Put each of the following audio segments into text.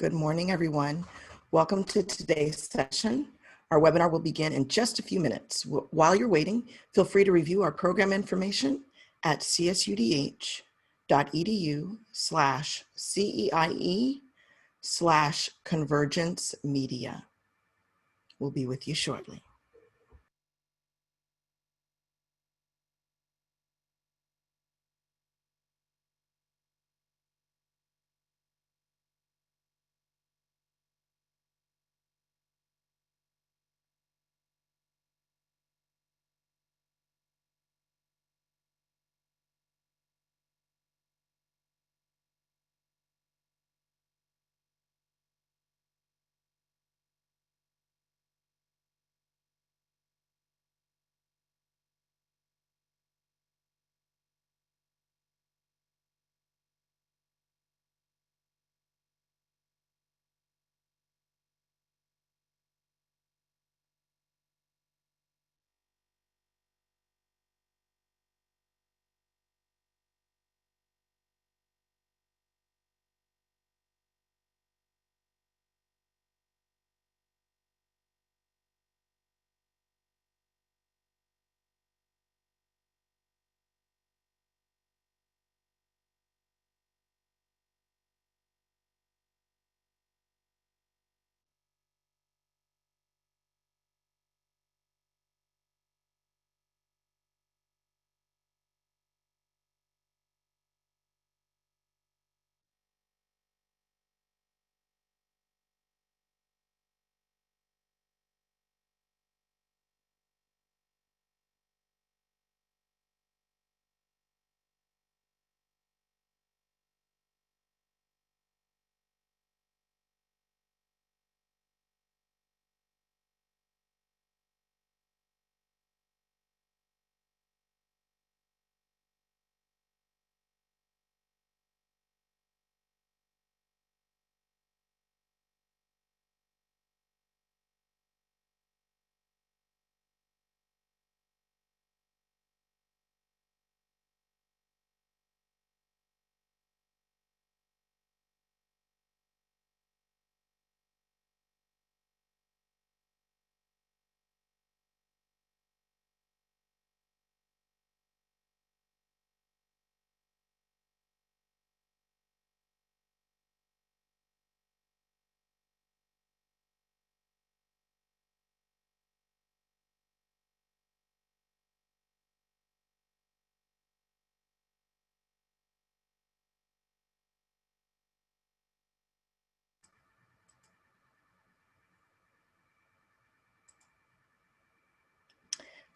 Good morning, everyone. Welcome to today's session. Our webinar will begin in just a few minutes. While you're waiting, feel free to review our program information at csudh.edu/CEIE/convergence media. We'll be with you shortly.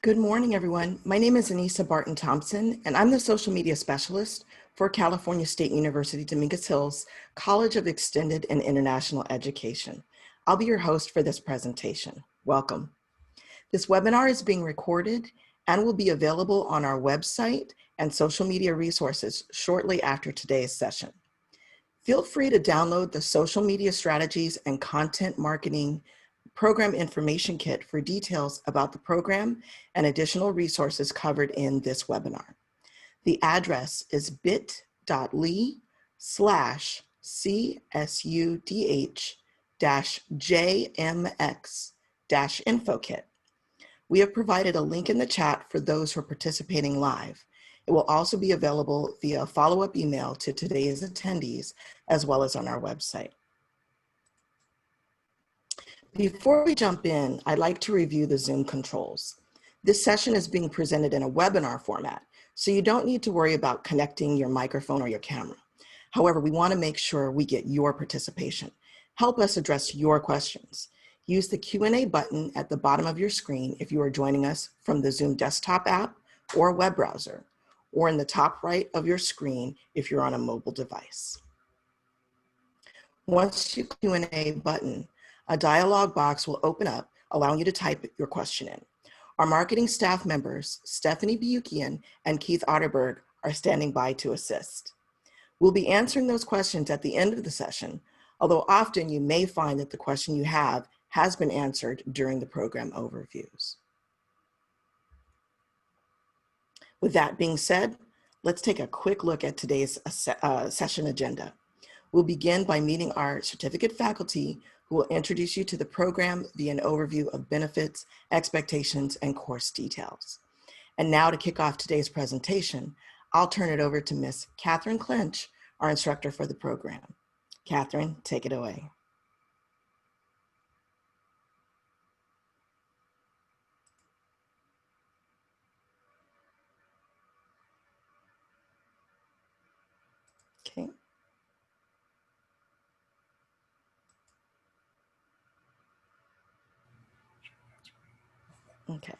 Good morning, everyone. My name is Anissa Barton Thompson, and I'm the social media specialist for California State University Dominguez Hills College of Extended and International Education. I'll be your host for this presentation. Welcome. This webinar is being recorded and will be available on our website and social media resources shortly after today's session. Feel free to download the social media strategies and content marketing program information kit for details about the program and additional resources covered in this webinar. The address is bit.ly/CSUDH-JMX-info kit. We have provided a link in the chat for those who are participating live. It will also be available via follow-up email to today's attendees, as well as on our website. Before we jump in, I'd like to review the Zoom controls. This session is being presented in a webinar format, so you don't need to worry about connecting your microphone or your camera. However, we want to make sure we get your participation. Help us address your questions. Use the Q&A button at the bottom of your screen if you are joining us from the Zoom desktop app or web browser, or in the top right of your screen if you're on a mobile device. Once you click the Q&A button, a dialog box will open up, allowing you to type your question in. Our marketing staff members, Stephanie Bukian and Keith Otterberg, are standing by to assist. We'll be answering those questions at the end of the session, although often you may find that the question you have has been answered during the program overviews. With that being said, let's take a quick look at today's session agenda. We'll begin by meeting our certificate faculty who will introduce you to the program via an overview of benefits, expectations, and course details. And now to kick off today's presentation, I'll turn it over to Ms. Catherine Clinch, our instructor for the program. Catherine, take it away. Okay. Okay.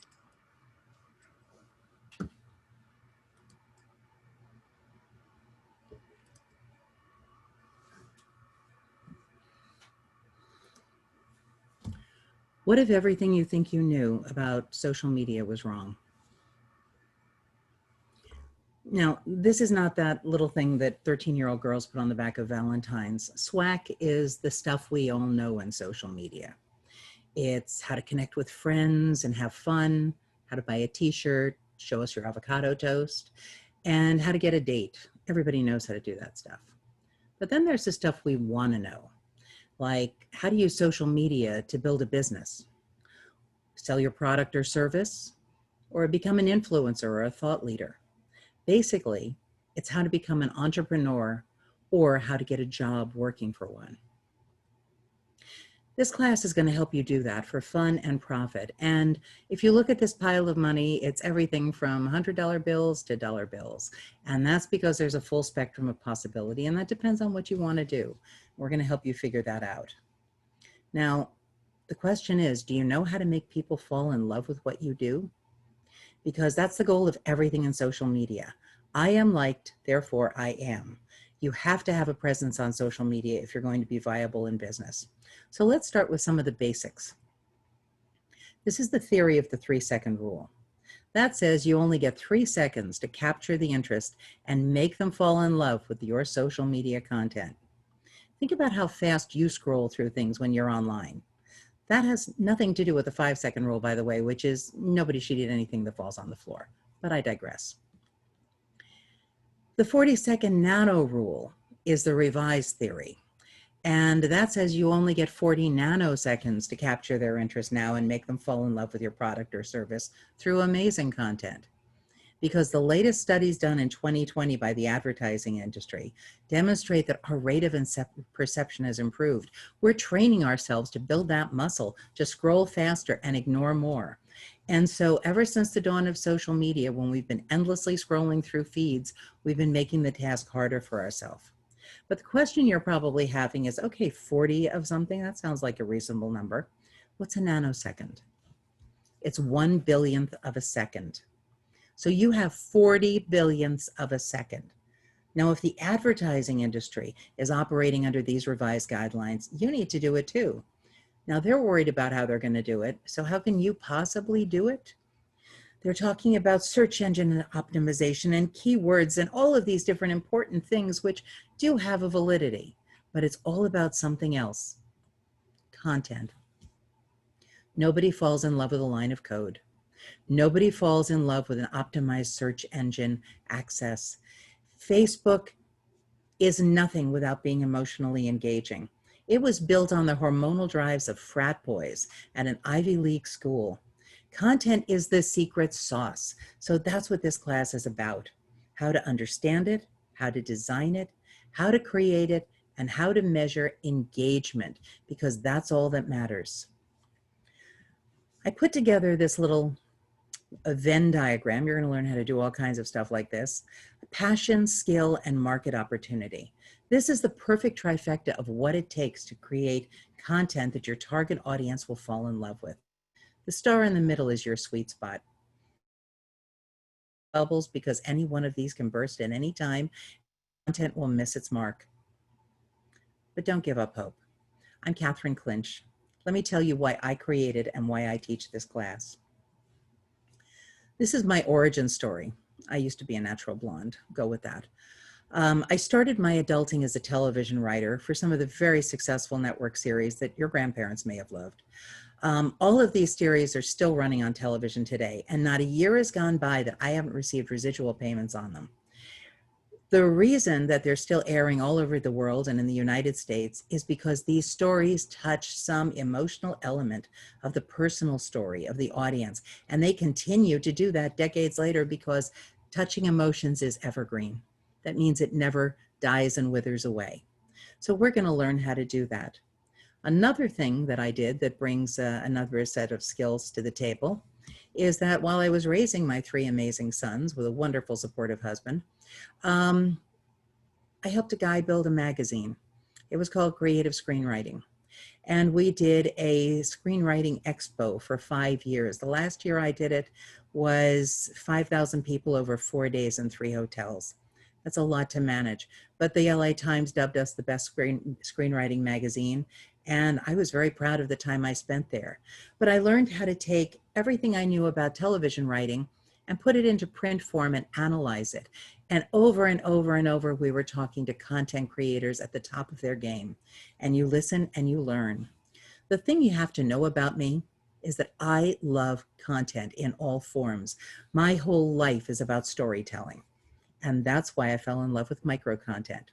What if everything you think you knew about social media was wrong? Now, this is not that little thing that 13-year-old girls put on the back of Valentine's. SWAC is the stuff we all know in social media. It's how to connect with friends and have fun, how to buy a t-shirt, show us your avocado toast, and how to get a date. Everybody knows how to do that stuff. But then there's the stuff we want to know, like how to use social media to build a business, sell your product or service, or become an influencer or a thought leader. Basically, it's how to become an entrepreneur or how to get a job working for one. This class is going to help you do that for fun and profit. And if you look at this pile of money, it's everything from $100 bills to dollar bills. And that's because there's a full spectrum of possibility, and that depends on what you want to do. We're going to help you figure that out. Now, the question is, do you know how to make people fall in love with what you do? Because that's the goal of everything in social media. I am liked, therefore I am. You have to have a presence on social media if you're going to be viable in business. So let's start with some of the basics. This is the theory of the 3-second rule. That says you only get 3 seconds to capture the interest and make them fall in love with your social media content. Think about how fast you scroll through things when you're online. That has nothing to do with the 5-second rule, by the way, which is nobody should eat anything that falls on the floor, but I digress. The 40-second nano rule is the revised theory. And that says you only get 40 nanoseconds to capture their interest now and make them fall in love with your product or service through amazing content. Because the latest studies done in 2020 by the advertising industry demonstrate that our rate of perception has improved. We're training ourselves to build that muscle, to scroll faster and ignore more. And so ever since the dawn of social media, when we've been endlessly scrolling through feeds, we've been making the task harder for ourselves. But the question you're probably having is, okay, 40 of something, that sounds like a reasonable number. What's a nanosecond? It's 1 billionth of a second. So you have 40 billionths of a second. Now, if the advertising industry is operating under these revised guidelines, you need to do it too. Now, they're worried about how they're going to do it. So how can you possibly do it? They're talking about search engine optimization and keywords and all of these different important things which do have a validity, but it's all about something else: content. Nobody falls in love with a line of code. Nobody falls in love with an optimized search engine access. Facebook is nothing without being emotionally engaging. It was built on the hormonal drives of frat boys at an Ivy League school. Content is the secret sauce. So that's what this class is about: how to understand it, how to design it, how to create it, and how to measure engagement, because that's all that matters. I put together this little Venn diagram. You're going to learn how to do all kinds of stuff like this: passion, skill, and market opportunity. This is the perfect trifecta of what it takes to create content that your target audience will fall in love with. The star in the middle is your sweet spot. Bubbles, because any one of these can burst at any time. Content will miss its mark. But don't give up hope. I'm Catherine Clinch. Let me tell you why I created and why I teach this class. This is my origin story. I used to be a natural blonde. Go with that. I started my adulting as a television writer for some of the very successful network series that your grandparents may have loved. All of these series are still running on television today, and not a year has gone by that I haven't received residual payments on them. The reason that they're still airing all over the world and in the United States is because these stories touch some emotional element of the personal story of the audience. And they continue to do that decades later because touching emotions is evergreen. That means it never dies and withers away. So we're going to learn how to do that. Another thing that I did that brings another set of skills to the table is that while I was raising my 3 amazing sons with a wonderful, supportive husband, I helped a guy build a magazine. It was called Creative Screenwriting. And we did a screenwriting expo for 5 years. The last year I did it was 5,000 people over 4 days in 3 hotels. That's a lot to manage. But the LA Times dubbed us the best screenwriting magazine. And I was very proud of the time I spent there. But I learned how to take everything I knew about television writing and put it into print form and analyze it. And over and over and over, we were talking to content creators at the top of their game. And you listen and you learn. The thing you have to know about me is that I love content in all forms. My whole life is about storytelling. And that's why I fell in love with micro content.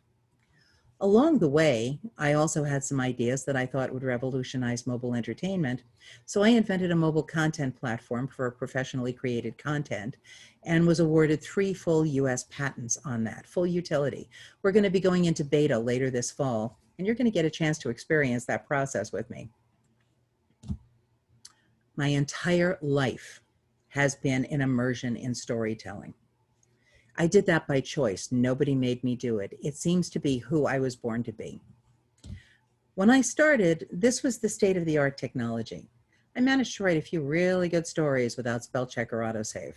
Along the way, I also had some ideas that I thought would revolutionize mobile entertainment. So I invented a mobile content platform for professionally created content and was awarded 3 full US patents on that, full utility. We're going to be going into beta later this fall, and you're going to get a chance to experience that process with me. My entire life has been an immersion in storytelling. I did that by choice. Nobody made me do it. It seems to be who I was born to be. When I started, this was the state-of-the-art technology. I managed to write a few really good stories without spell check or autosave.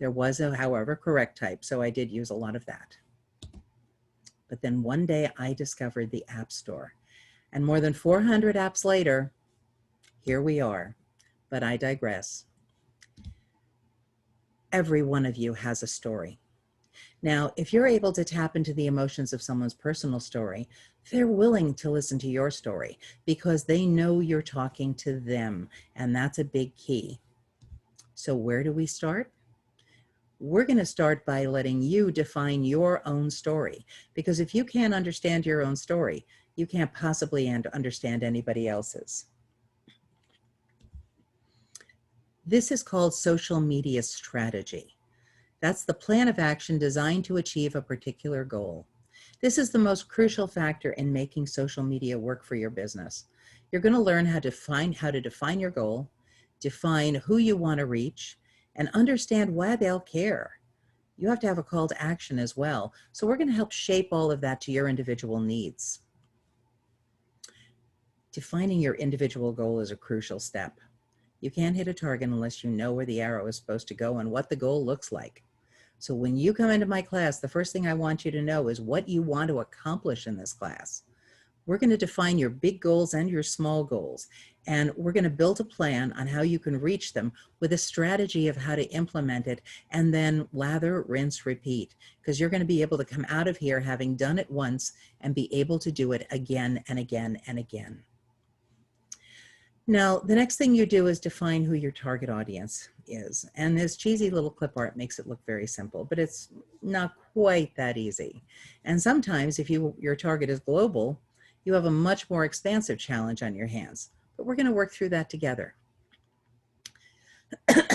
There was, however, correct type, so I did use a lot of that. But then one day I discovered the App Store. And more than 400 apps later, here we are. But I digress. Every one of you has a story. Now, if you're able to tap into the emotions of someone's personal story, they're willing to listen to your story because they know you're talking to them, and that's a big key. So where do we start? We're going to start by letting you define your own story, because if you can't understand your own story, you can't possibly understand anybody else's. This is called social media strategy. That's the plan of action designed to achieve a particular goal. This is the most crucial factor in making social media work for your business. You're going to learn how to define your goal, define who you want to reach, and understand why they'll care. You have to have a call to action as well. So we're going to help shape all of that to your individual needs. Defining your individual goal is a crucial step. You can't hit a target unless you know where the arrow is supposed to go and what the goal looks like. So when you come into my class, the first thing I want you to know is what you want to accomplish in this class. We're going to define your big goals and your small goals, and we're going to build a plan on how you can reach them with a strategy of how to implement it, and then lather, rinse, repeat, because you're going to be able to come out of here having done it once and be able to do it again and again and again. Now, the next thing you do is define who your target audience is. And this cheesy little clip art makes it look very simple, but it's not quite that easy. And sometimes if your target is global, you have a much more expansive challenge on your hands. But we're going to work through that together.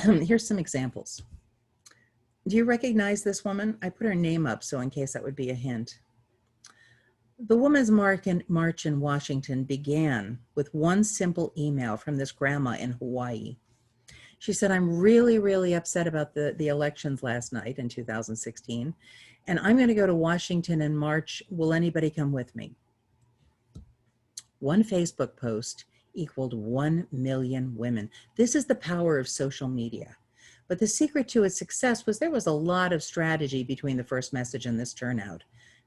Here's some examples. Do you recognize this woman? I put her name up, so in case that would be a hint. The Women's March in Washington began with one simple email from this grandma in Hawaii. She said, I'm really, really upset about the elections last night in 2016, and I'm going to go to Washington in March. Will anybody come with me? One Facebook post equaled 1 million women. This is the power of social media. But the secret to its success was there was a lot of strategy between the first message and this turnout,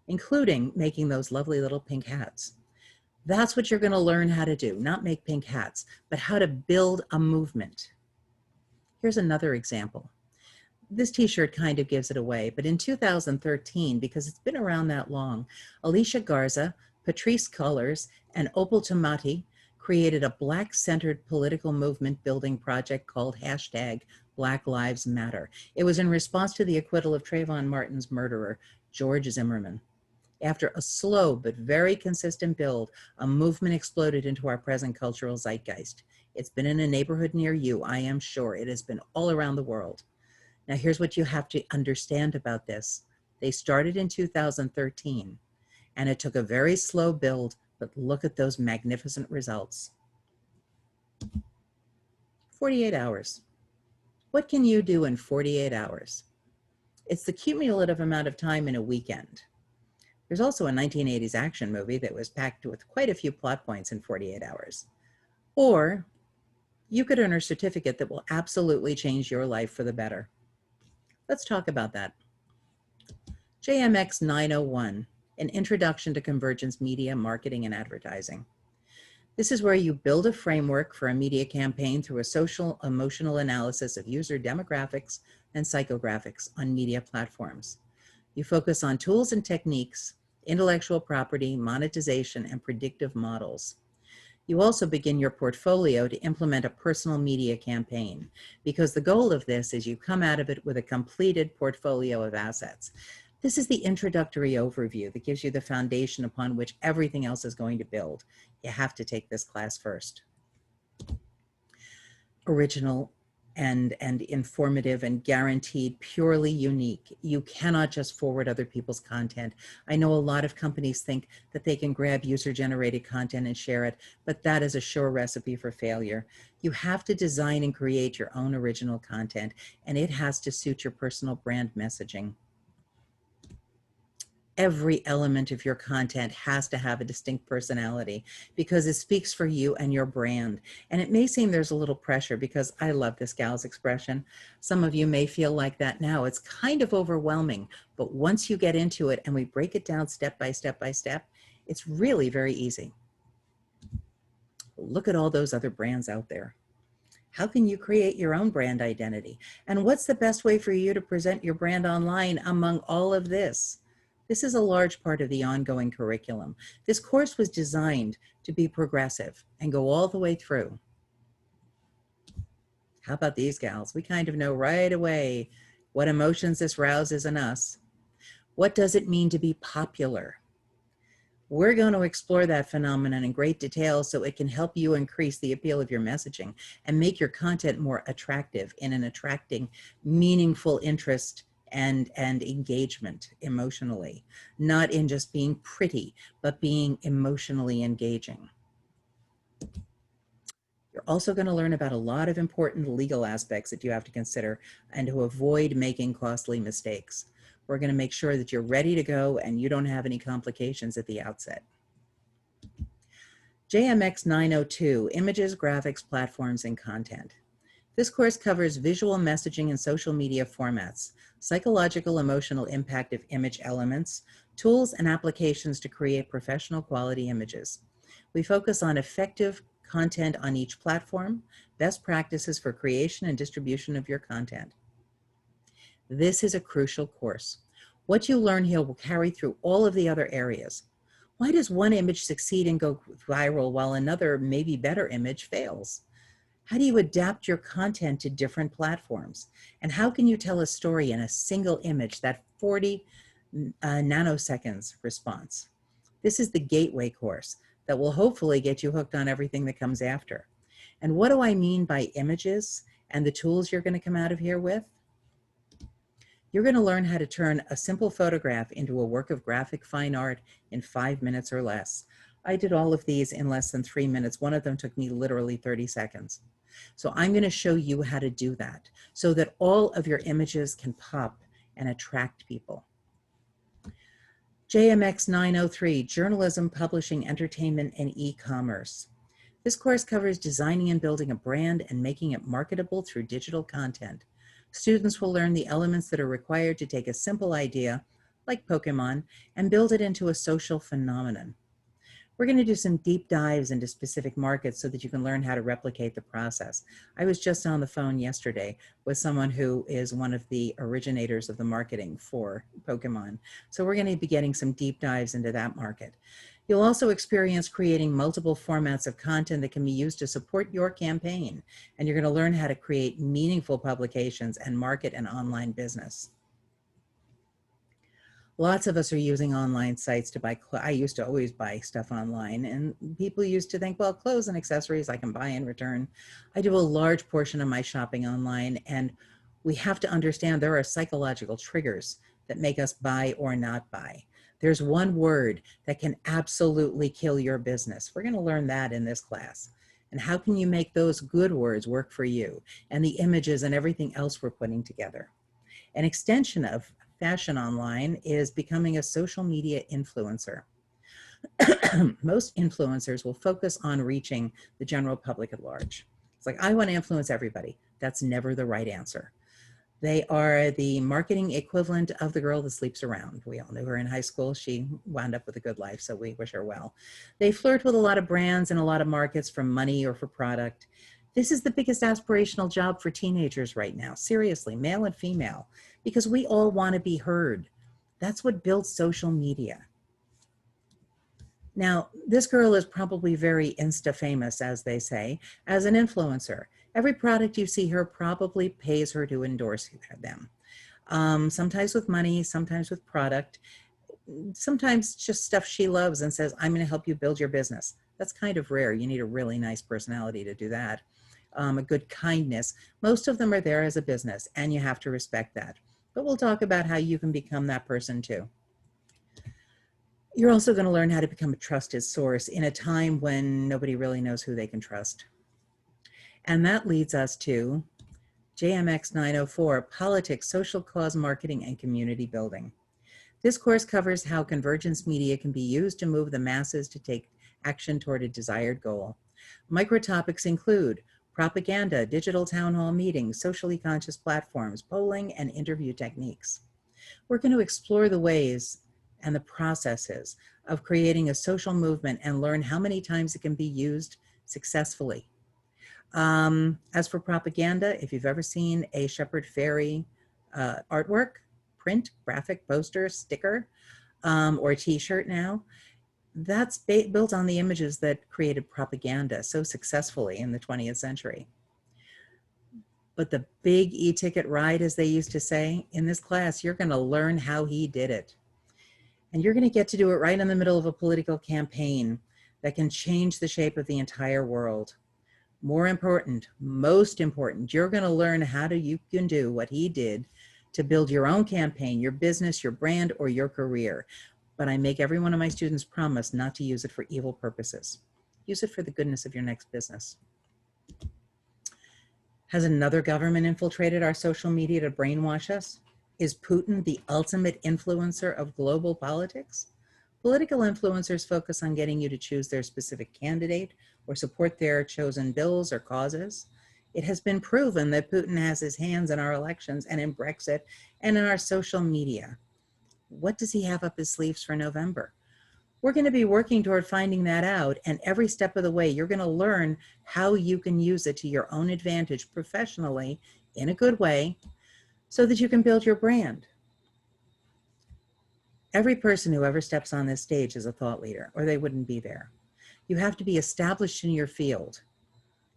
including making those lovely little pink hats. That's what you're going to learn how to do, not make pink hats, but how to build a movement. Here's another example. This t-shirt kind of gives it away, but in 2013, because it's been around that long, Alicia Garza, Patrice Cullors, and Opal Tomati created a Black-centered political movement building project called #Black Lives Matter. It was in response to the acquittal of Trayvon Martin's murderer, George Zimmerman. After a slow but very consistent build, a movement exploded into our present cultural zeitgeist. It's been in a neighborhood near you, I am sure. It has been all around the world. Now, here's what you have to understand about this. They started in 2013, and it took a very slow build, but look at those magnificent results. 48 hours. What can you do in 48 hours? It's the cumulative amount of time in a weekend. There's also a 1980s action movie that was packed with quite a few plot points in 48 hours. Or you could earn a certificate that will absolutely change your life for the better. Let's talk about that. JMX901, an introduction to convergence media, marketing, and advertising. This is where you build a framework for a media campaign through a social emotional analysis of user demographics and psychographics on media platforms. You focus on tools and techniques, intellectual property, monetization, and predictive models. You also begin your portfolio to implement a personal media campaign, because the goal of this is you come out of it with a completed portfolio of assets. This is the introductory overview that gives you the foundation upon which everything else is going to build. You have to take this class first. Original and informative and guaranteed, purely unique. You cannot just forward other people's content. I know a lot of companies think that they can grab user-generated content and share it, but that is a sure recipe for failure. You have to design and create your own original content, and it has to suit your personal brand messaging. Every element of your content has to have a distinct personality because it speaks for you and your brand. And it may seem there's a little pressure because I love this gal's expression. Some of you may feel like that now. It's kind of overwhelming, but once you get into it and we break it down step by step by step, it's really very easy. Look at all those other brands out there. How can you create your own brand identity? And what's the best way for you to present your brand online among all of this? This is a large part of the ongoing curriculum. This course was designed to be progressive and go all the way through. How about these gals? We kind of know right away what emotions this rouses in us. What does it mean to be popular? We're going to explore that phenomenon in great detail so it can help you increase the appeal of your messaging and make your content more attractive in an attracting, meaningful interest and engagement emotionally, not in just being pretty, but being emotionally engaging. You're also going to learn about a lot of important legal aspects that you have to consider and to avoid making costly mistakes. We're going to make sure that you're ready to go and you don't have any complications at the outset. JMX 902, Images, Graphics, Platforms, and Content. This course covers visual messaging and social media formats, psychological emotional impact of image elements, tools and applications to create professional quality images. We focus on effective content on each platform, best practices for creation and distribution of your content. This is a crucial course. What you learn here will carry through all of the other areas. Why does one image succeed and go viral while another, maybe better image fails? How do you adapt your content to different platforms? And how can you tell a story in a single image, that 40 nanoseconds response? This is the gateway course that will hopefully get you hooked on everything that comes after. And what do I mean by images and the tools you're going to come out of here with? You're going to learn how to turn a simple photograph into a work of graphic fine art in 5 minutes or less. I did all of these in less than 3 minutes. One of them took me literally 30 seconds. So I'm going to show you how to do that so that all of your images can pop and attract people. JMX 903, Journalism, Publishing, Entertainment, and E-Commerce. This course covers designing and building a brand and making it marketable through digital content. Students will learn the elements that are required to take a simple idea, like Pokemon, and build it into a social phenomenon. We're going to do some deep dives into specific markets so that you can learn how to replicate the process. I was just on the phone yesterday with someone who is one of the originators of the marketing for Pokemon. So we're going to be getting some deep dives into that market. You'll also experience creating multiple formats of content that can be used to support your campaign. And you're going to learn how to create meaningful publications and market an online business. Lots of us are using online sites to buy I used to always buy stuff online, and people used to think, well, clothes and accessories I can buy and return. I do a large portion of my shopping online, and we have to understand there are psychological triggers that make us buy or not buy. There's one word that can absolutely kill your business. We're going to learn that in this class. And how can you make those good words work for you, and the images and everything else we're putting together? An extension of fashion online is becoming a social media influencer. Most influencers will focus on reaching the general public at large. It's like, I want to influence everybody. That's never the right answer. They are the marketing equivalent of the girl that sleeps around. We all knew her in high school. She wound up with a good life, so we wish her well. They flirt with a lot of brands and a lot of markets for money or for product. This is the biggest aspirational job for teenagers right now, seriously, male and female, because we all want to be heard. That's what builds social media. Now, this girl is probably very Insta-famous, as they say, as an influencer. Every product you see her probably pays her to endorse them. Sometimes with money, sometimes with product, sometimes just stuff she loves and says, I'm going to help you build your business. That's kind of rare. You need a really nice personality to do that. A good kindness. Most of them are there as a business, and you have to respect that. But we'll talk about how you can become that person too. You're also going to learn how to become a trusted source in a time when nobody really knows who they can trust. And that leads us to JMX904 Politics, Social Cause Marketing, and Community Building. This course covers how convergence media can be used to move the masses to take action toward a desired goal. Microtopics include propaganda, digital town hall meetings, socially conscious platforms, polling, and interview techniques. We're going to explore the ways and the processes of creating a social movement and learn how many times it can be used successfully. As for propaganda, if you've ever seen a Shepherd Ferry artwork, print, graphic, poster, sticker, or a t-shirt now, that's built on the images that created propaganda so successfully in the 20th century. But the big e-ticket ride, as they used to say, in this class, you're going to learn how he did it. And you're going to get to do it right in the middle of a political campaign that can change the shape of the entire world. More important, most important, you're going to learn how you can do what he did to build your own campaign, your business, your brand, or your career. But I make every one of my students promise not to use it for evil purposes. Use it for the goodness of your next business. Has another government infiltrated our social media to brainwash us? Is Putin the ultimate influencer of global politics? Political influencers focus on getting you to choose their specific candidate or support their chosen bills or causes. It has been proven that Putin has his hands in our elections and in Brexit and in our social media. What does he have up his sleeves for November? We're going to be working toward finding that out, and every step of the way, you're going to learn how you can use it to your own advantage professionally in a good way so that you can build your brand. Every person who ever steps on this stage is a thought leader, or they wouldn't be there. You have to be established in your field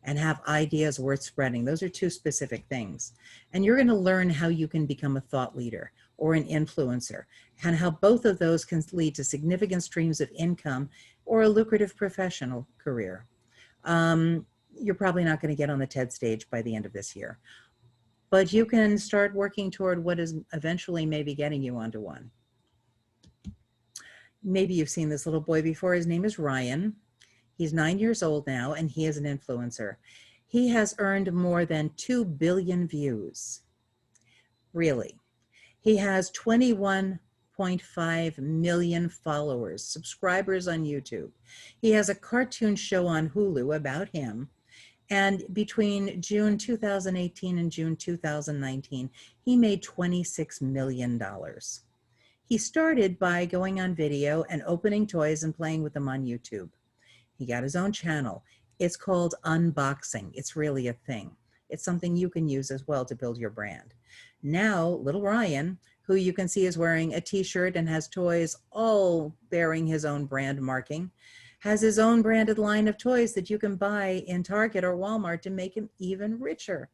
and have ideas worth spreading. Those are two specific things. And you're going to learn how you can become a thought leader or an influencer, and how both of those can lead to significant streams of income or a lucrative professional career. You're probably not going to get on the TED stage by the end of this year, but you can start working toward what is eventually maybe getting you onto one. Maybe you've seen this little boy before. His name is Ryan. He's 9 years old now, and he is an influencer. He has earned more than 2 billion views. Really. He has 21.5 million followers, subscribers on YouTube. He has a cartoon show on Hulu about him. And between June 2018 and June 2019, he made $26 million. He started by going on video and opening toys and playing with them on YouTube. He got his own channel. It's called Unboxing. It's really a thing. It's something you can use as well to build your brand. Now, little Ryan, who you can see is wearing a t-shirt and has toys all bearing his own brand marking, has his own branded line of toys that you can buy in Target or Walmart to make him even richer.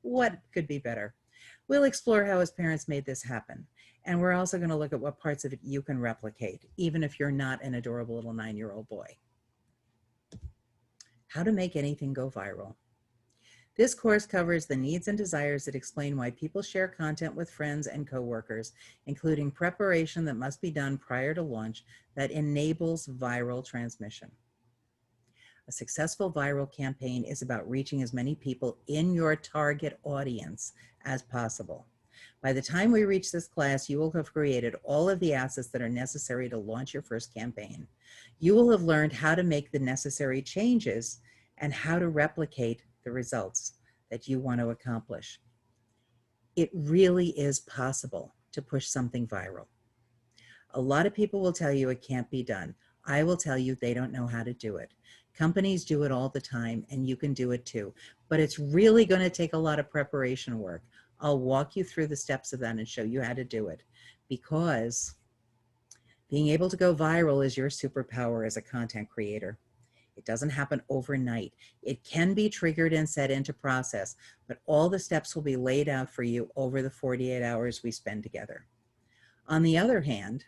What could be better? We'll explore how his parents made this happen And we're also going to look at what parts of it you can replicate, even if you're not an adorable little 9-year-old boy. How to make anything go viral. This course covers the needs and desires that explain why people share content with friends and coworkers, including preparation that must be done prior to launch that enables viral transmission. A successful viral campaign is about reaching as many people in your target audience as possible. By the time we reach this class, you will have created all of the assets that are necessary to launch your first campaign. You will have learned how to make the necessary changes and how to replicate the results that you want to accomplish. It really is possible to push something viral. A lot of people will tell you it can't be done. I will tell you they don't know how to do it. Companies do it all the time, and you can do it too. But it's really going to take a lot of preparation work. I'll walk you through the steps of that and show you how to do it, because being able to go viral is your superpower as a content creator. It doesn't happen overnight. It can be triggered and set into process, but all the steps will be laid out for you over the 48 hours we spend together. On the other hand,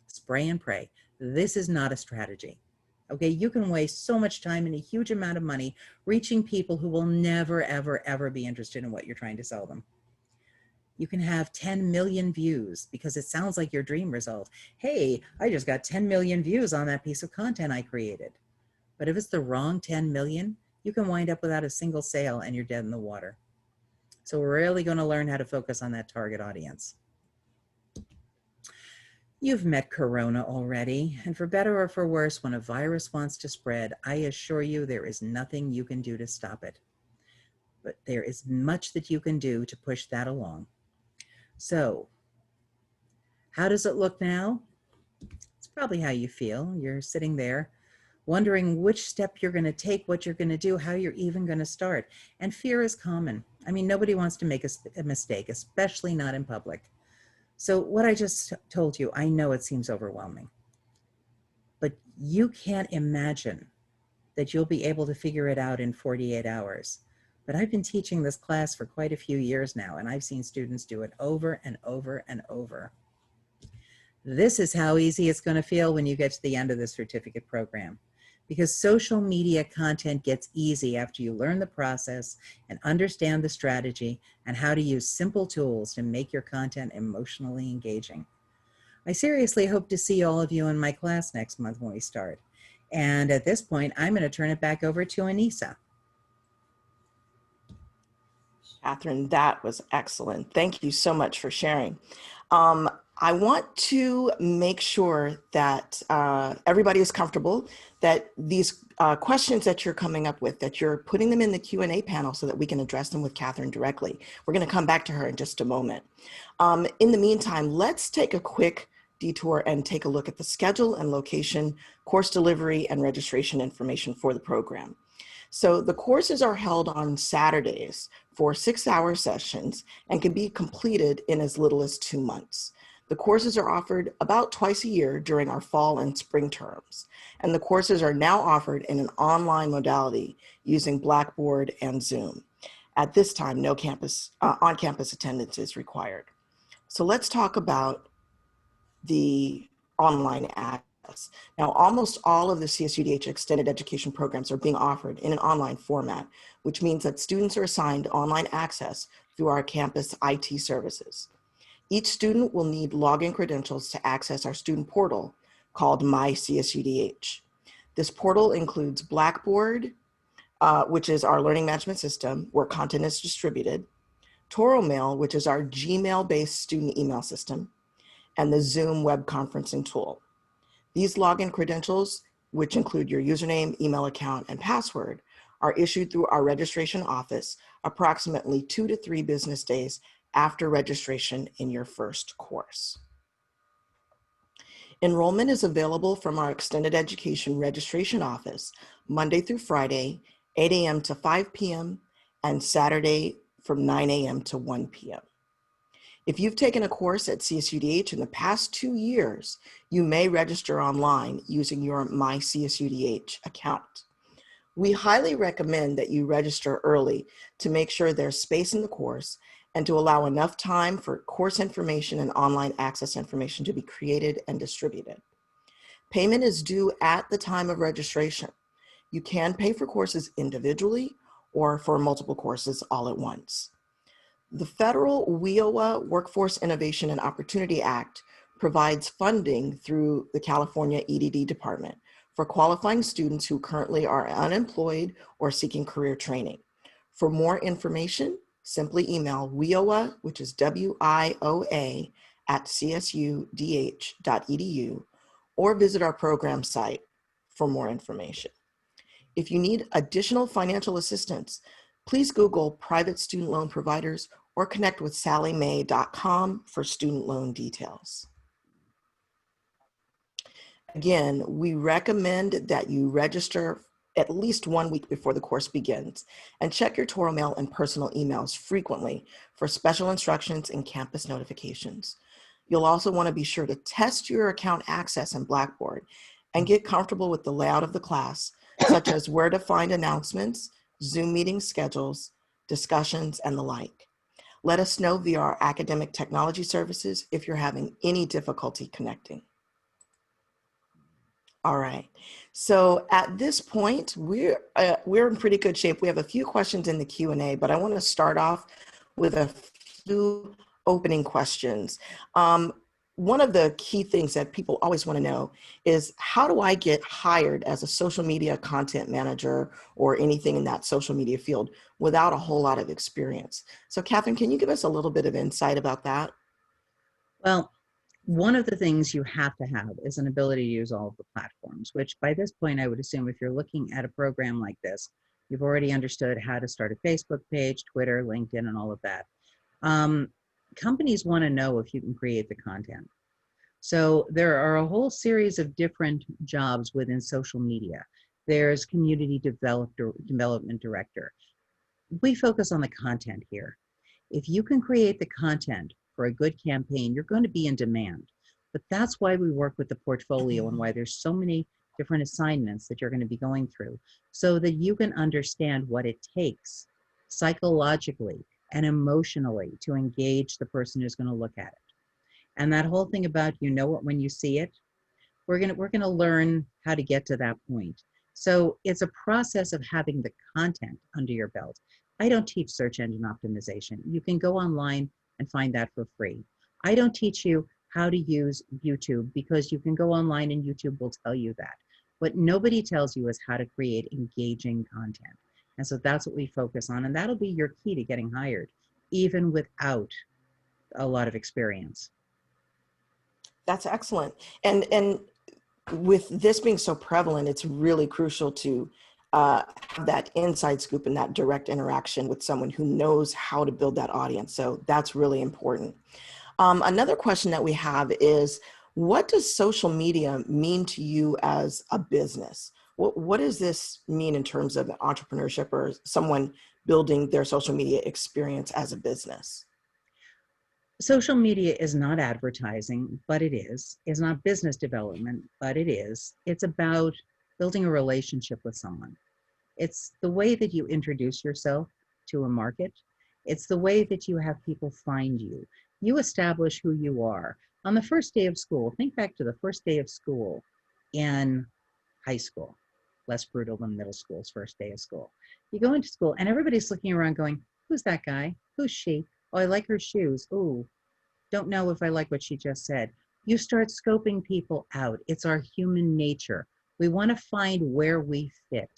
spray and pray. This is not a strategy. Okay, you can waste so much time and a huge amount of money reaching people who will never, ever, ever be interested in what you're trying to sell them. You can have 10 million views because it sounds like your dream result. Hey, I just got 10 million views on that piece of content I created. But if it's the wrong 10 million, you can wind up without a single sale and you're dead in the water. So we're really going to learn how to focus on that target audience. You've met Corona already, and for better or for worse, when a virus wants to spread, I assure you there is nothing you can do to stop it. But there is much that you can do to push that along. So, how does it look now? It's probably how you feel. You're sitting there wondering which step you're going to take, what you're going to do, how you're even going to start. And fear is common. I mean, nobody wants to make a mistake, especially not in public. So what I just told you, I know it seems overwhelming, but you can't imagine that you'll be able to figure it out in 48 hours. But I've been teaching this class for quite a few years now, and I've seen students do it over and over and over. This is how easy it's going to feel when you get to the end of the certificate program, because social media content gets easy after you learn the process and understand the strategy and how to use simple tools to make your content emotionally engaging. I seriously hope to see all of you in my class next month when we start. And at this point, I'm going to turn it back over to Anissa. Catherine, that was excellent. Thank you so much for sharing. I want to make sure that everybody is comfortable, that these questions that you're coming up with, that you're putting them in the Q&A panel so that we can address them with Catherine directly. We're going to come back to her in just a moment. In the meantime, let's take a quick detour and take a look at the schedule and location, course delivery, and registration information for the program. So the courses are held on Saturdays for 6-hour sessions and can be completed in as little as 2 months. The courses are offered about twice a year during our fall and spring terms, and the courses are now offered in an online modality using Blackboard and Zoom. At this time, no on-campus attendance is required. So let's talk about the online access. Now, almost all of the CSUDH extended education programs are being offered in an online format, which means that students are assigned online access through our campus IT services. Each student will need login credentials to access our student portal called My CSUDH. This portal includes Blackboard, which is our learning management system where content is distributed, Toro Mail, which is our Gmail-based student email system, and the Zoom web conferencing tool. These login credentials, which include your username, email account, and password, are issued through our registration office approximately 2 to 3 business days after registration in your first course. Enrollment is available from our extended education registration office Monday through Friday, 8 a.m. to 5 p.m. and Saturday from 9 a.m. to 1 p.m. If you've taken a course at CSUDH in the past 2 years, you may register online using your My CSUDH account. We highly recommend that you register early to make sure there's space in the course and to allow enough time for course information and online access information to be created and distributed. Payment is due at the time of registration. You can pay for courses individually or for multiple courses all at once. The federal WIOA Workforce Innovation and Opportunity Act provides funding through the California EDD department for qualifying students who currently are unemployed or seeking career training. For more information, simply email WIOA, which is WIOA, at csudh.edu, or visit our program site for more information. If you need additional financial assistance, please Google private student loan providers or connect with salliemay.com for student loan details. Again, we recommend that you register at least 1 week before the course begins and check your Toro mail and personal emails frequently for special instructions and campus notifications. You'll also want to be sure to test your account access in Blackboard and get comfortable with the layout of the class, such as where to find announcements, Zoom meeting schedules, discussions, and the like. Let us know via our academic technology services if you're having any difficulty connecting. All right, so at this point, we're in pretty good shape. We have a few questions in the Q&A, but I want to start off with a few opening questions. One of the key things that people always want to know is, how do I get hired as a social media content manager or anything in that social media field without a whole lot of experience? So Catherine, can you give us a little bit of insight about that? Well, one of the things you have to have is an ability to use all of the platforms, which by this point, I would assume if you're looking at a program like this, you've already understood how to start a Facebook page, Twitter, LinkedIn, and all of that. Companies want to know if you can create the content. So there are a whole series of different jobs within social media. There's community development director. We focus on the content here. If you can create the content for a good campaign, you're going to be in demand. But that's why we work with the portfolio and why there's so many different assignments that you're going to be going through, so that you can understand what it takes psychologically and emotionally to engage the person who's going to look at it. And that whole thing about, you know what, when you see it, we're gonna learn how to get to that point. So it's a process of having the content under your belt. I don't teach search engine optimization. You can go online and find that for free. I don't teach you how to use YouTube, because you can go online and YouTube will tell you that. What nobody tells you is how to create engaging content. And so that's what we focus on. And that'll be your key to getting hired, even without a lot of experience. That's excellent. And with this being so prevalent, it's really crucial to have that inside scoop and that direct interaction with someone who knows how to build that audience. So that's really important. Another question that we have is, what does social media mean to you as a business? What does this mean in terms of entrepreneurship or someone building their social media experience as a business? Social media is not advertising, but it is. It's not business development, but it is. It's about building a relationship with someone. It's the way that you introduce yourself to a market. It's the way that you have people find you. You establish who you are. On the first day of school, think back to the first day of school in high school, less brutal than middle school's first day of school. You go into school and everybody's looking around going, who's that guy? Who's she? Oh, I like her shoes. Oh, don't know if I like what she just said. You start scoping people out. It's our human nature. We want to find where we fit.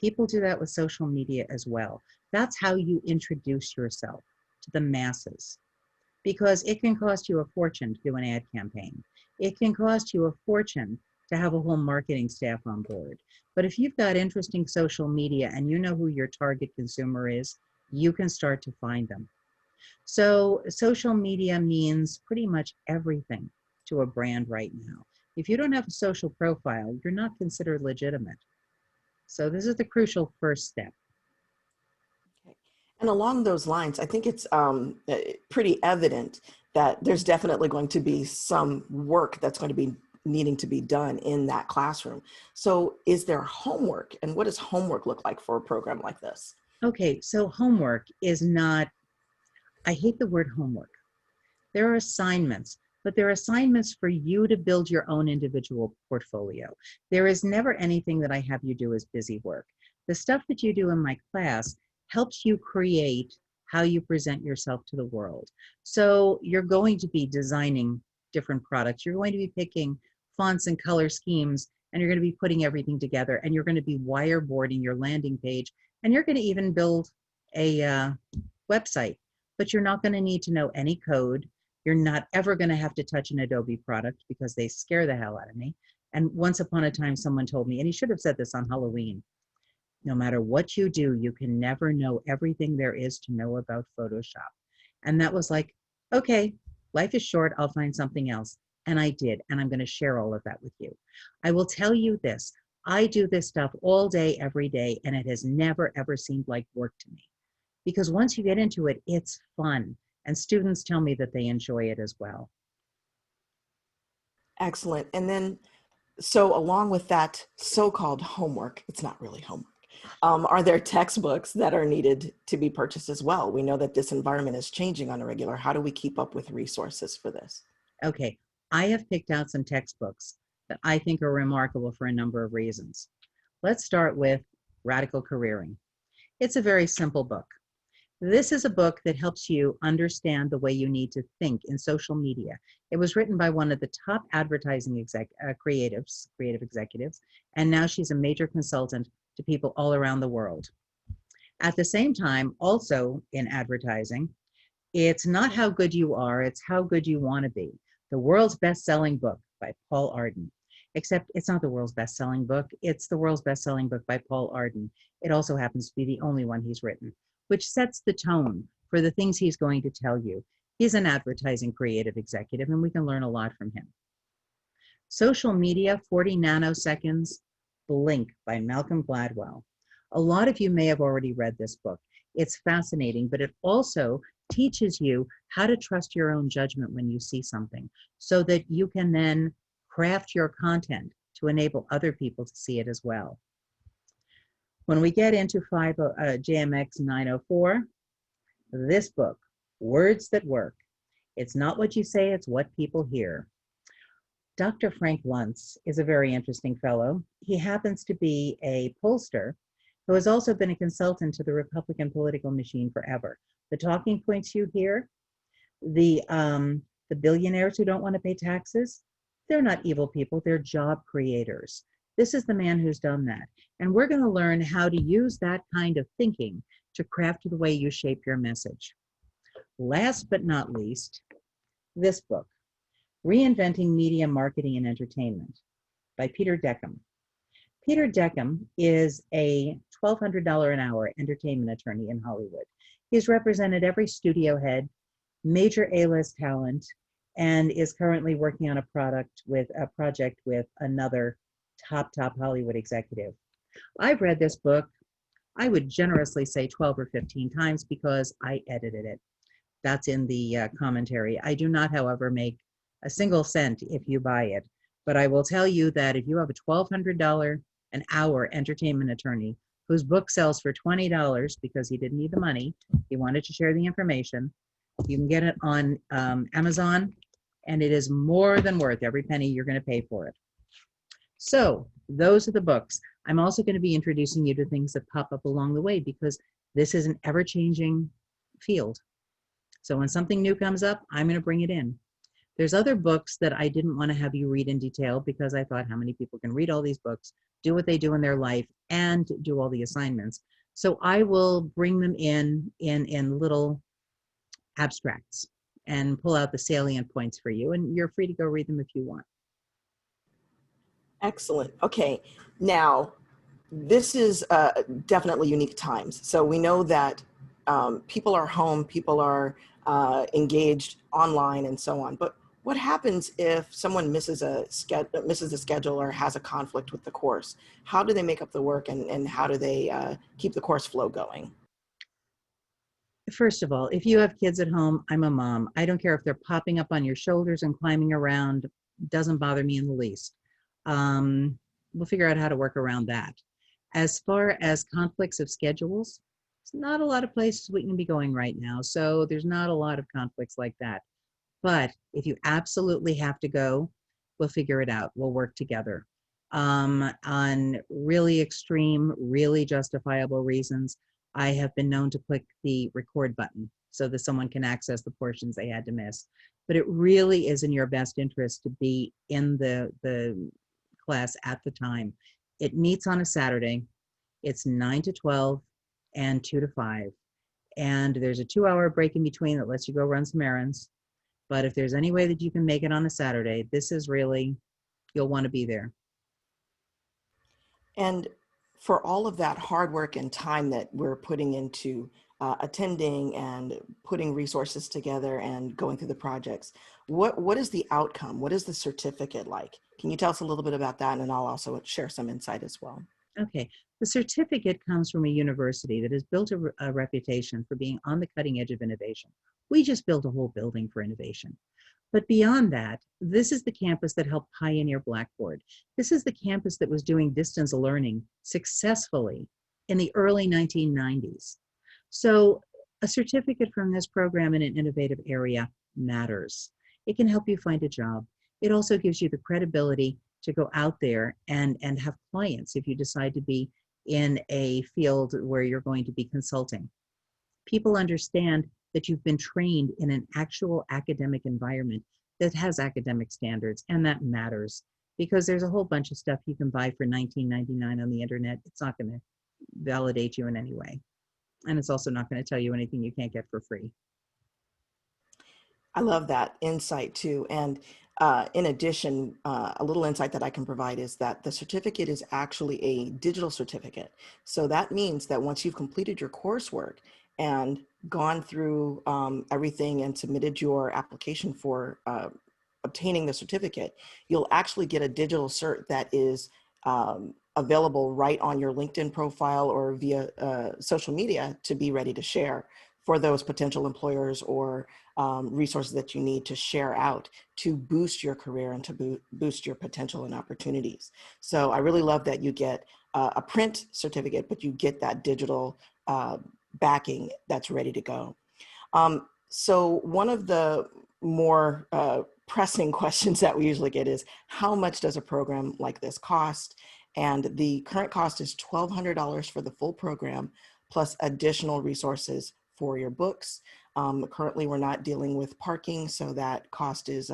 People do that with social media as well. That's how you introduce yourself to the masses, because it can cost you a fortune to do an ad campaign. It can cost you a fortune to have a whole marketing staff on board. But if you've got interesting social media and you know who your target consumer is, you can start to find them. So social media means pretty much everything to a brand right now. If you don't have a social profile, you're not considered legitimate. So this is the crucial first step. Okay. And along those lines, I think it's pretty evident that there's definitely going to be some work that's going to be needing to be done in that classroom. So is there homework, and what does homework look like for a program like this? Okay, so homework is not, I hate the word homework. There are assignments, but they're assignments for you to build your own individual portfolio. There is never anything that I have you do as busy work. The stuff that you do in my class helps you create how you present yourself to the world. So you're going to be designing different products. You're going to be picking fonts and color schemes, and you're going to be putting everything together, and you're going to be wireboarding your landing page, and you're going to even build a website, but you're not going to need to know any code. You're not ever going to have to touch an Adobe product because they scare the hell out of me. And once upon a time, someone told me, and he should have said this on Halloween, no matter what you do, you can never know everything there is to know about Photoshop. And that was like, okay, life is short, I'll find something else. And I did, and I'm going to share all of that with you. I will tell you this, I do this stuff all day, every day, and it has never, ever seemed like work to me. Because once you get into it, it's fun. And students tell me that they enjoy it as well. Excellent. And then, so along with that so-called homework, it's not really homework. Are there textbooks that are needed to be purchased as well? We know that this environment is changing on a regular. How do we keep up with resources for this? Okay, I have picked out some textbooks that I think are remarkable for a number of reasons. Let's start with Radical Careering. It's a very simple book. This is a book that helps you understand the way you need to think in social media. It was written by one of the top advertising creative executives, and now she's a major consultant to people all around the world. At the same time, also in advertising, it's not how good you are, it's how good you want to be. The world's best-selling book by Paul Arden. Except it's not the world's best-selling book, it's the world's best-selling book by Paul Arden. It also happens to be the only one he's written, which sets the tone for the things he's going to tell you. He's an advertising creative executive, and we can learn a lot from him. Social Media, 40 Nanoseconds, Blink by Malcolm Gladwell. A lot of you may have already read this book. It's fascinating, but it also teaches you how to trust your own judgment when you see something so that you can then craft your content to enable other people to see it as well. When we get into JMX904, this book, Words That Work. It's not what you say, it's what people hear. Dr. Frank Luntz is a very interesting fellow. He happens to be a pollster who has also been a consultant to the Republican political machine forever. The talking points you hear, the billionaires who don't want to pay taxes, they're not evil people, they're job creators. This is the man who's done that. And we're going to learn how to use that kind of thinking to craft the way you shape your message. Last but not least, this book, Reinventing Media, Marketing, and Entertainment by Peter Deckham. Peter Deckham is a $1,200 an hour entertainment attorney in Hollywood. He's represented every studio head, major A-list talent, and is currently working on a project with another top Hollywood executive. I've read this book, I would generously say 12 or 15 times because I edited it. That's in the commentary. I do not, however, make a single cent if you buy it. But I will tell you that if you have a $1,200 an hour entertainment attorney whose book sells for $20 because he didn't need the money, he wanted to share the information, you can get it on Amazon, and it is more than worth every penny you're going to pay for it. So those are the books. I'm also going to be introducing you to things that pop up along the way because this is an ever-changing field. So when something new comes up, I'm going to bring it in. There's other books that I didn't want to have you read in detail because I thought how many people can read all these books, do what they do in their life, and do all the assignments. So I will bring them in little abstracts and pull out the salient points for you, and you're free to go read them if you want. Excellent. Okay. Now, this is definitely unique times. So we know that people are home, people are engaged online and so on. But what happens if someone misses the schedule or has a conflict with the course? How do they make up the work and how do they keep the course flow going? First of all, if you have kids at home, I'm a mom. I don't care if they're popping up on your shoulders and climbing around. Doesn't bother me in the least. We'll figure out how to work around that. As far as conflicts of schedules, not a lot of places we can be going right now, so there's not a lot of conflicts like that. But if you absolutely have to go, we'll figure it out. We'll work together. On really extreme, really justifiable reasons, I have been known to click the record button so that someone can access the portions they had to miss. But it really is in your best interest to be in the class at the time. It meets on a Saturday. It's 9 to 12 and 2 to 5. And there's a 2-hour break in between that lets you go run some errands. But if there's any way that you can make it on a Saturday, this is really, you'll want to be there. And for all of that hard work and time that we're putting into attending and putting resources together and going through the projects, what is the outcome? What is the certificate like? Can you tell us a little bit about that? And I'll also share some insight as well. Okay, the certificate comes from a university that has built a reputation for being on the cutting edge of innovation. We just built a whole building for innovation. But beyond that, this is the campus that helped pioneer Blackboard. This is the campus that was doing distance learning successfully in the early 1990s. So a certificate from this program in an innovative area matters. It can help you find a job. It also gives you the credibility to go out there and have clients if you decide to be in a field where you're going to be consulting. People understand that you've been trained in an actual academic environment that has academic standards, and that matters because there's a whole bunch of stuff you can buy for $19.99 on the internet. It's not going to validate you in any way. And it's also not going to tell you anything you can't get for free. I love that insight too. And in addition, a little insight that I can provide is that the certificate is actually a digital certificate. So that means that once you've completed your coursework and gone through everything and submitted your application for obtaining the certificate, you'll actually get a digital cert that is available right on your LinkedIn profile or via social media to be ready to share for those potential employers or resources that you need to share out to boost your career and to boost your potential and opportunities. So I really love that you get a print certificate, but you get that digital backing that's ready to go. So one of the more pressing questions that we usually get is, how much does a program like this cost? And the current cost is $1,200 for the full program, plus additional resources for your books. Currently, we're not dealing with parking, so that cost is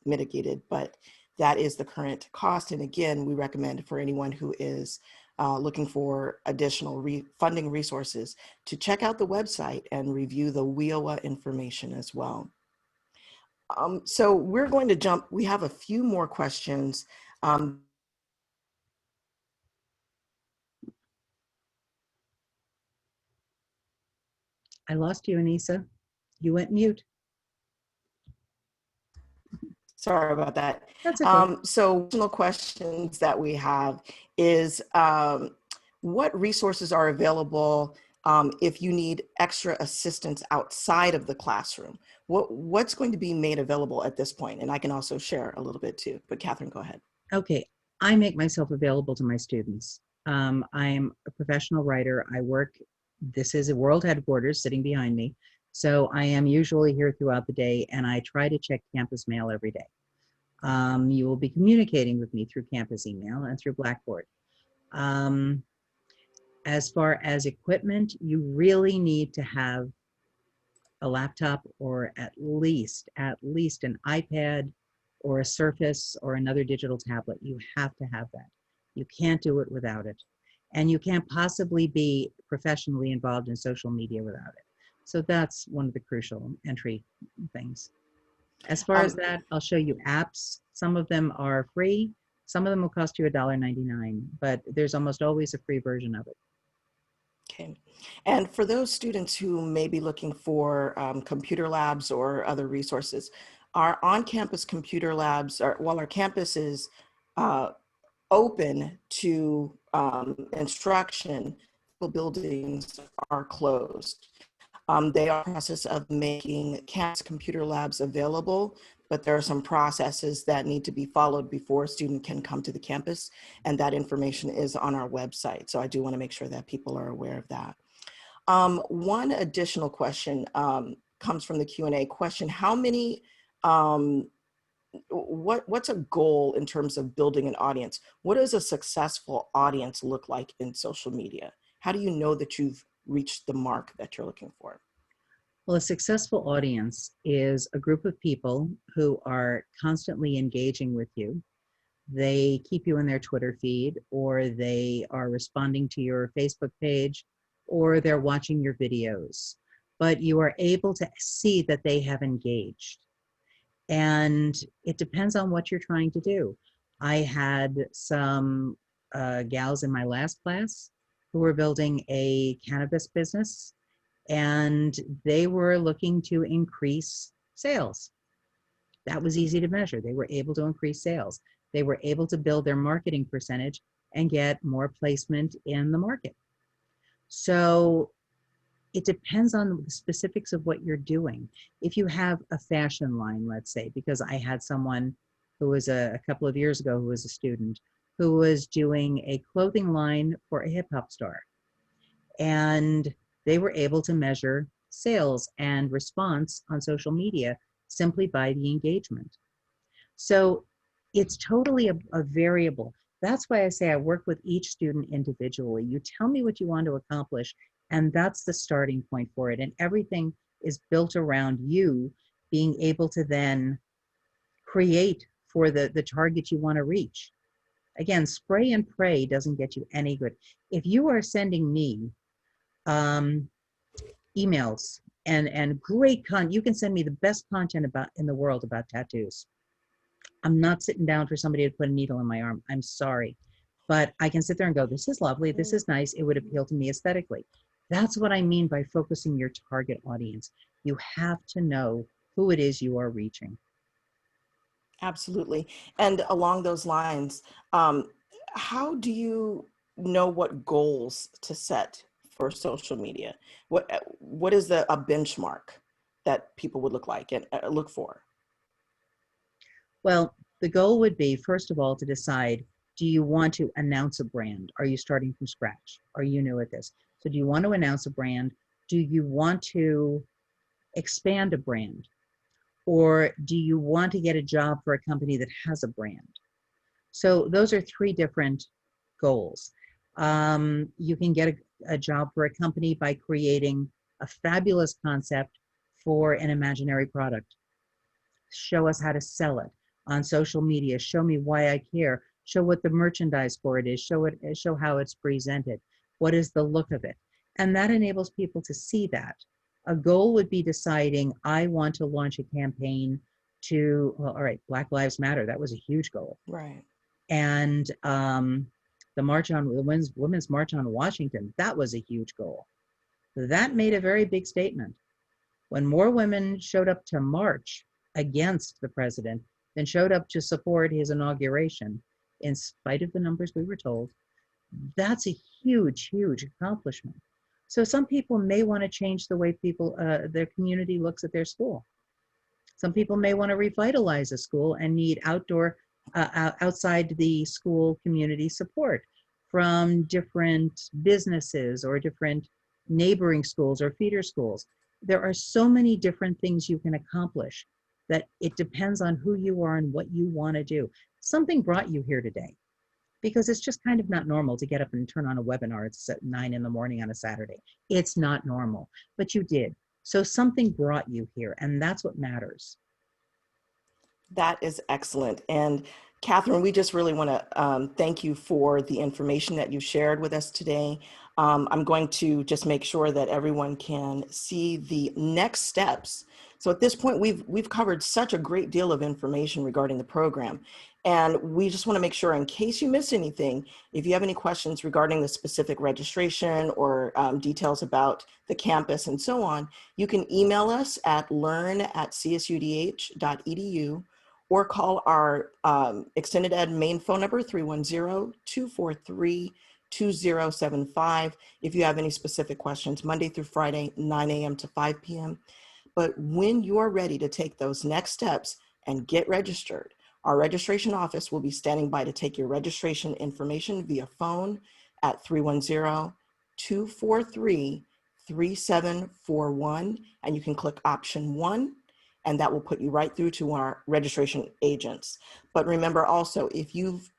mitigated, but that is the current cost. And again, we recommend for anyone who is looking for additional funding resources to check out the website and review the WIOA information as well. So we're going to jump, we have a few more questions. I lost you, Anissa. You went mute. Sorry about that. That's okay. So additional questions that we have is what resources are available if you need extra assistance outside of the classroom? What's going to be made available at this point? And I can also share a little bit too, but Catherine, go ahead. Okay, I make myself available to my students. I'm a professional writer. I work, this is a world headquarters sitting behind me. So I am usually here throughout the day, and I try to check campus mail every day. You will be communicating with me through campus email and through Blackboard. As far as equipment, you really need to have a laptop or at least an iPad or a Surface or another digital tablet. You have to have that. You can't do it without it. And you can't possibly be professionally involved in social media without it. So that's one of the crucial entry things. As far as that, I'll show you apps. Some of them are free. Some of them will cost you $1.99, but there's almost always a free version of it. Okay. And for those students who may be looking for computer labs or other resources, our on-campus computer labs, while our campus is open to instruction, the buildings are closed. They are in the process of making campus computer labs available, but there are some processes that need to be followed before a student can come to the campus, and that information is on our website. So I do want to make sure that people are aware of that. One additional question comes from the Q&A question. How many, what's a goal in terms of building an audience? What does a successful audience look like in social media? How do you know that you've reached the mark that you're looking for? Well, a successful audience is a group of people who are constantly engaging with you. They keep you in their Twitter feed, or they are responding to your Facebook page, or they're watching your videos. But you are able to see that they have engaged. And it depends on what you're trying to do. I had some gals in my last class who were building a cannabis business, and they were looking to increase sales. That was easy to measure. They were able to increase sales. They were able to build their marketing percentage and get more placement in the market. So it depends on the specifics of what you're doing. If you have a fashion line, let's say, because I had someone who was a couple of years ago who was a student who was doing a clothing line for a hip hop star. And they were able to measure sales and response on social media simply by the engagement. So it's totally a variable. That's why I say I work with each student individually. You tell me what you want to accomplish, and that's the starting point for it. And everything is built around you being able to then create for the target you want to reach. Again, spray and pray doesn't get you any good. If you are sending me emails and great content, you can send me the best content about in the world about tattoos. I'm not sitting down for somebody to put a needle in my arm. I'm sorry. But I can sit there and go, this is lovely. This is nice. It would appeal to me aesthetically. That's what I mean by focusing your target audience. You have to know who it is you are reaching. Absolutely. And along those lines, how do you know what goals to set for social media? What is a benchmark that people would look like and look for? Well, the goal would be, first of all, to decide, do you want to announce a brand? Are you starting from scratch? Are you new at this? So do you want to announce a brand? Do you want to expand a brand? Or do you want to get a job for a company that has a brand? So those are three different goals. You can get a job for a company by creating a fabulous concept for an imaginary product. Show us how to sell it on social media. Show me why I care. Show what the merchandise for it is. Show how it's presented. What is the look of it? And that enables people to see that. A goal would be deciding, I want to launch a campaign to, well, all right, Black Lives Matter. That was a huge goal. Right. And the Women's March on Washington, that was a huge goal. That made a very big statement. When more women showed up to march against the president than showed up to support his inauguration, in spite of the numbers we were told, that's a huge, huge accomplishment. So some people may want to change the way their community looks at their school. Some people may want to revitalize a school and need outside the school community support from different businesses or different neighboring schools or feeder schools. There are so many different things you can accomplish that it depends on who you are and what you want to do. Something brought you here today, because it's just kind of not normal to get up and turn on a webinar at 9 in the morning on a Saturday. It's not normal, but you did. So something brought you here, and that's what matters. That is excellent. And Catherine, we just really want to thank you for the information that you shared with us today. I'm going to just make sure that everyone can see the next steps. So at this point, we've covered such a great deal of information regarding the program. And we just want to make sure, in case you missed anything, if you have any questions regarding the specific registration or details about the campus and so on, you can email us at learn@csudh.edu or call our Extended Ed main phone number, 310-243-2075, if you have any specific questions, Monday through Friday, 9 a.m. to 5 p.m. But when you're ready to take those next steps and get registered, our registration office will be standing by to take your registration information via phone at 310-243-3075. 3741, and you can click option 1, and that will put you right through to our registration agents. But remember also, if you've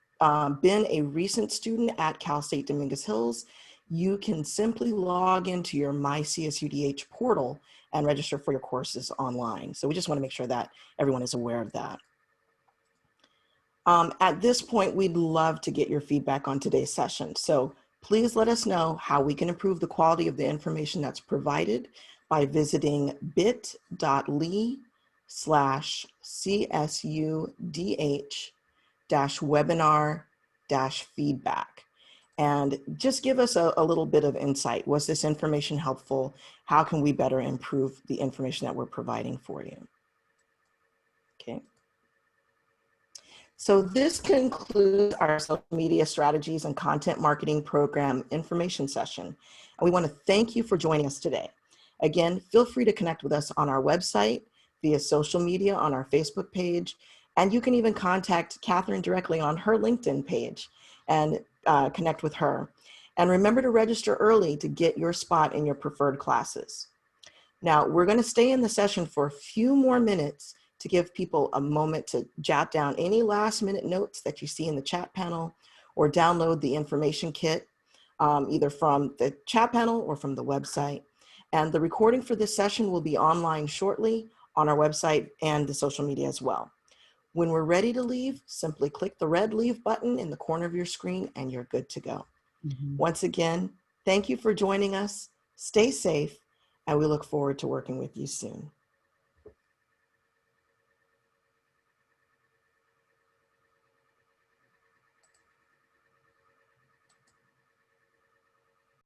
been a recent student at Cal State Dominguez Hills, you can simply log into your My CSUDH portal and register for your courses online. So we just want to make sure that everyone is aware of that. At this point, we'd love to get your feedback on today's session. So please let us know how we can improve the quality of the information that's provided by visiting bit.ly/CSUDH-webinar-feedback. And just give us a little bit of insight. Was this information helpful? How can we better improve the information that we're providing for you? Okay. So this concludes our social media strategies and content marketing program information session. And we want to thank you for joining us today. Again, feel free to connect with us on our website, via social media, on our Facebook page, and you can even contact Catherine directly on her LinkedIn page and connect with her. And remember to register early to get your spot in your preferred classes. Now, we're going to stay in the session for a few more minutes to give people a moment to jot down any last minute notes that you see in the chat panel, or download the information kit, either from the chat panel or from the website. And the recording for this session will be online shortly on our website and the social media as well. When we're ready to leave, simply click the red leave button in the corner of your screen and you're good to go. Once again, thank you for joining us. Stay safe, and we look forward to working with you soon.